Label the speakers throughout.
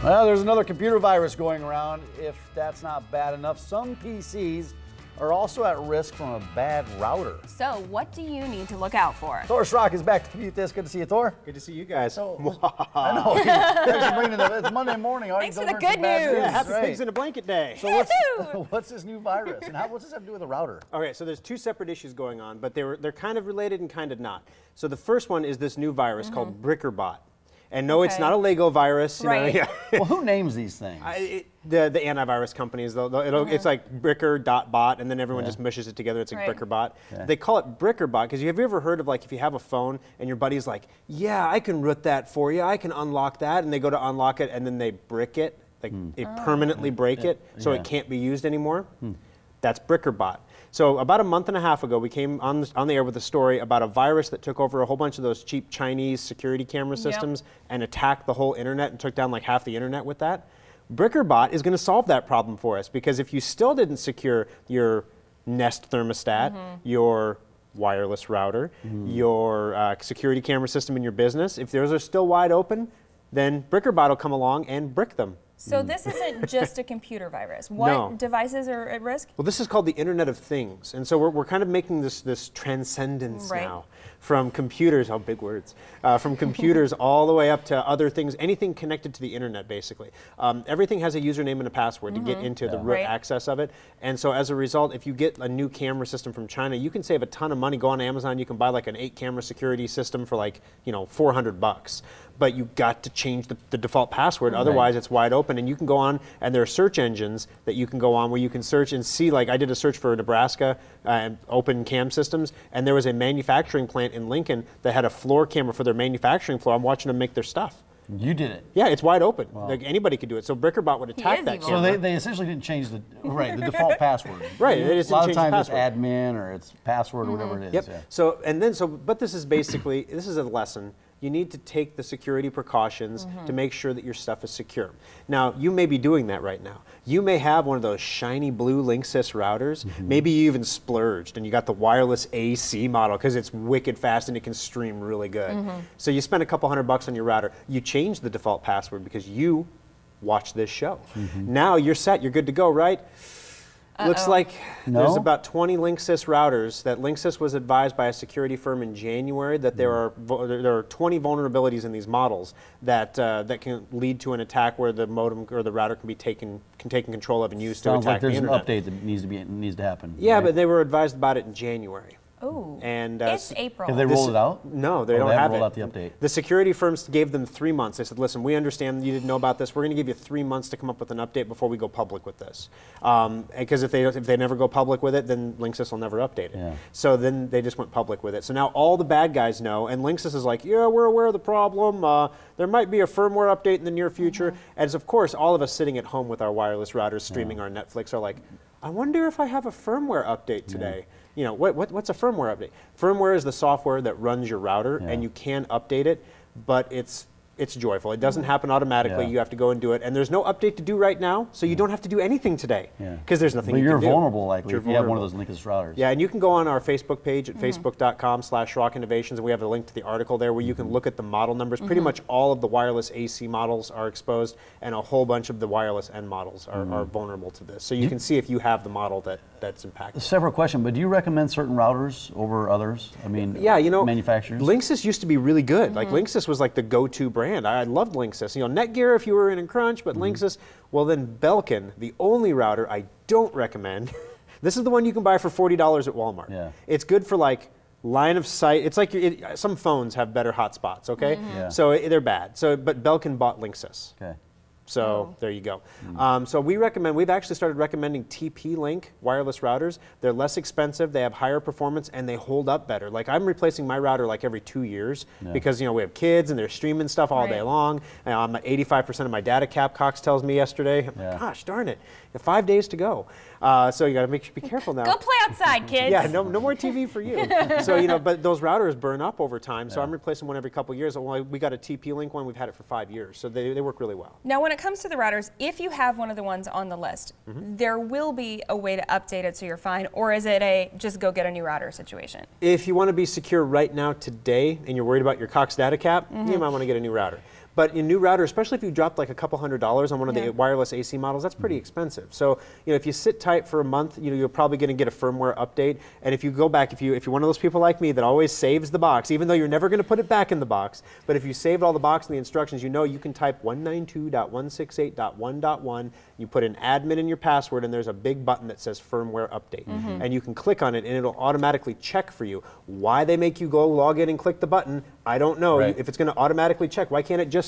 Speaker 1: Well, there's another computer virus going around. If that's not bad enough, some PCs are also at risk from a bad router.
Speaker 2: So what do you need to look out for?
Speaker 1: Thor Schrock is back to compute this. Good to see you, Thor.
Speaker 3: Good to see you guys.
Speaker 1: I know. It's Monday morning.
Speaker 2: Thanks for the good news.
Speaker 3: Yeah, happy pigs in a blanket day.
Speaker 1: So what's this new virus, and what's this have to do with a router?
Speaker 3: Okay, so there's two separate issues going on, but they're kind of related and kind of not. So the first one is this new virus called BrickerBot. And no, it's not a Lego virus. You know, yeah.
Speaker 1: Well, who names these things?
Speaker 3: The antivirus companies. It's like Bricker.bot, and then everyone just mushes it together. It's like BrickerBot.
Speaker 1: Okay.
Speaker 3: They call it BrickerBot because have you ever heard of, like, if you have a phone and your buddy's like, yeah, I can root that for you. I can unlock that. And they go to unlock it, and then they brick it. Like they permanently break it so it can't be used anymore. That's BrickerBot. So about a month and a half ago, we came on the air with a story about a virus that took over a whole bunch of those cheap Chinese security camera systems and attacked the whole internet and took down like half the internet with that. BrickerBot is going to solve that problem for us, because if you still didn't secure your Nest thermostat, your wireless router, your security camera system in your business, if those are still wide open, then BrickerBot will come along and brick them.
Speaker 2: So this isn't just a computer virus. What devices are at risk?
Speaker 3: Well, this is called the Internet of Things. And so we're kind of making this transcendence now from computers, big words, from computers all the way up to other things, anything connected to the internet, basically. Everything has a username and a password to get into the root access of it. And so as a result, if you get a new camera system from China, you can save a ton of money. Go on Amazon, you can buy like an 8-camera security system for like, $400. But you've got to change the default password, otherwise it's wide open. And you can go on, and there are search engines that you can go on where you can search and see, like I did a search for Nebraska open cam systems, and there was a manufacturing plant in Lincoln that had a floor camera for their manufacturing floor. I'm watching them make their stuff.
Speaker 1: You did it.
Speaker 3: Yeah, it's wide open.
Speaker 1: Wow.
Speaker 3: Like anybody could do it. So BrickerBot would attack that camera.
Speaker 1: So they essentially didn't change the default password.
Speaker 3: Right. They just
Speaker 1: a lot
Speaker 3: didn't
Speaker 1: of
Speaker 3: change
Speaker 1: times
Speaker 3: the
Speaker 1: it's admin or it's password or whatever it is.
Speaker 3: Yep.
Speaker 1: Yeah.
Speaker 3: But this is basically this is a lesson. You need to take the security precautions to make sure that your stuff is secure. Now, you may be doing that right now. You may have one of those shiny blue Linksys routers. Maybe you even splurged and you got the wireless AC model because it's wicked fast and it can stream really good. So you spend a couple $100 on your router. You change the default password because you watch this show. Now you're set. You're good to go, right? Looks like there's about 20 Linksys routers that Linksys was advised by a security firm in January that there are 20 vulnerabilities in these models that that can lead to an attack where the modem or the router can be taken control of and used to attack the internet.
Speaker 1: Sounds like there's an update that needs to happen.
Speaker 3: Yeah, but they were advised about it in January.
Speaker 2: Oh,
Speaker 3: and
Speaker 2: it's April.
Speaker 1: Have they rolled it out?
Speaker 3: No, they don't have it.
Speaker 1: Rolled out the update.
Speaker 3: The security firms gave them 3 months. They said, listen, we understand you didn't know about this. We're going to give you 3 months to come up with an update before we go public with this. Because if they never go public with it, then Linksys will never update it.
Speaker 1: Yeah.
Speaker 3: So then they just went public with it. So now all the bad guys know, and Linksys is like, yeah, we're aware of the problem. There might be a firmware update in the near future. As of course, all of us sitting at home with our wireless routers streaming our Netflix are like, I wonder if I have a firmware update today. You know, what's a firmware update? Firmware is the software that runs your router, and you can update it, but it's joyful. It doesn't happen automatically. You have to go and do it, and there's no update to do right now, so you don't have to do anything today because there's nothing you can do.
Speaker 1: But you're vulnerable, likely, if you have one of those Linksys routers.
Speaker 3: Yeah, and you can go on our Facebook page at facebook.com/Schrock Innovations, and we have a link to the article there where you can look at the model numbers. Pretty much all of the wireless AC models are exposed, and a whole bunch of the wireless N models are vulnerable to this. So you can see if you have the model that's impacted.
Speaker 1: A separate question, but do you recommend certain routers over others? I mean, manufacturers?
Speaker 3: Linksys used to be really good. Like Linksys was like the go-to brand. I loved Linksys. Netgear if you were in a crunch, but Linksys, well then Belkin, the only router I don't recommend. This is the one you can buy for $40 at Walmart.
Speaker 1: Yeah.
Speaker 3: It's good for like line of sight. It's like some phones have better hotspots, okay? So they're bad. But Belkin bought Linksys.
Speaker 1: Okay.
Speaker 3: So there you go. So we've actually started recommending TP-Link wireless routers. They're less expensive, they have higher performance, and they hold up better. Like I'm replacing my router like every 2 years because we have kids and they're streaming stuff all day long. 85% of my data cap, Cox tells me yesterday. Gosh darn it, 5 days to go. So you got to be careful now.
Speaker 2: Go play outside, kids.
Speaker 3: Yeah, no more TV for you. So but those routers burn up over time. So I'm replacing one every couple of years. Well, we got a TP-Link one. We've had it for 5 years, so they work really well.
Speaker 2: Now, when when it comes to the routers, if you have one of the ones on the list, there will be a way to update it so you're fine, or is it a just go get a new router situation?
Speaker 3: If you want to be secure right now today and you're worried about your Cox data cap, you might want to get a new router. But a new router, especially if you dropped like a couple $100s on one of the wireless AC models, that's pretty expensive. So if you sit tight for a month, you're probably going to get a firmware update. And if you go back, if you're one of those people like me that always saves the box, even though you're never going to put it back in the box, but if you saved all the box and the instructions, you can type 192.168.1.1. You put an admin in your password, and there's a big button that says firmware update. And you can click on it, and it'll automatically check for you. Why they make you go log in and click the button, I don't know.
Speaker 1: Right.
Speaker 3: If it's going to automatically check, why can't it just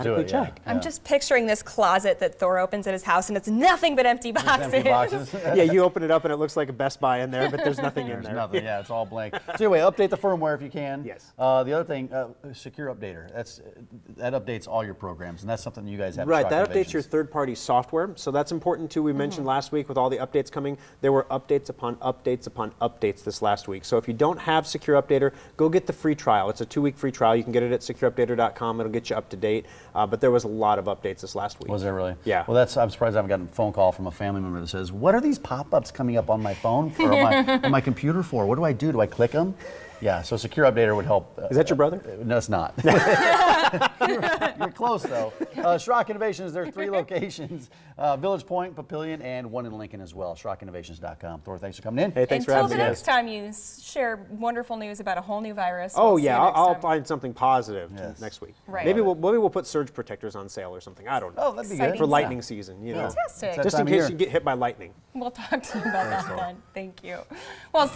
Speaker 1: do it,
Speaker 3: check?
Speaker 2: I'm just picturing this closet that Thor opens at his house, and it's nothing but empty boxes.
Speaker 1: Empty boxes.
Speaker 3: Yeah, you open it up and it looks like a Best Buy in there, but there's nothing in there.
Speaker 1: There's nothing, yeah, it's all blank. So anyway, update the firmware if you can.
Speaker 3: Yes.
Speaker 1: The other thing, Secure Updater. That updates all your programs, and that's something you guys have.
Speaker 3: Right,
Speaker 1: Schrock
Speaker 3: that updates
Speaker 1: Innovations.
Speaker 3: your third-party software, so that's important too. We mentioned last week with all the updates coming, there were updates upon updates upon updates this last week. So if you don't have Secure Updater, go get the free trial. It's a 2-week free trial. You can get it at secureupdater.com. It'll get you up to date. But there was a lot of updates this last week.
Speaker 1: Was there really?
Speaker 3: Yeah.
Speaker 1: Well, I'm surprised I haven't gotten a phone call from a family member that says, "What are these pop-ups coming up on my phone or on my computer for? What do I do? Do I click them?" Yeah. So Secure Updater would help.
Speaker 3: Is that your brother?
Speaker 1: No, it's not. You're close though. Schrock Innovations. There's 3 locations: Village Point, Papillion, and one in Lincoln as well. SchrockInnovations.com. Thor, thanks for coming in.
Speaker 3: Hey, thanks for
Speaker 2: Until
Speaker 3: having
Speaker 2: the
Speaker 3: me.
Speaker 2: next time you share wonderful news about a whole new virus.
Speaker 3: Oh
Speaker 2: we'll see
Speaker 3: yeah,
Speaker 2: you next
Speaker 3: I'll
Speaker 2: time.
Speaker 3: find something positive next week.
Speaker 2: Right.
Speaker 3: Maybe we'll put surge protectors on sale or something. I don't know.
Speaker 1: Oh, that'd be good.
Speaker 3: For lightning season, you know.
Speaker 2: Fantastic.
Speaker 1: That
Speaker 3: Just in
Speaker 1: time of
Speaker 3: case
Speaker 1: year.
Speaker 3: you get hit by lightning.
Speaker 2: We'll talk to you about that then. Thank you. Well.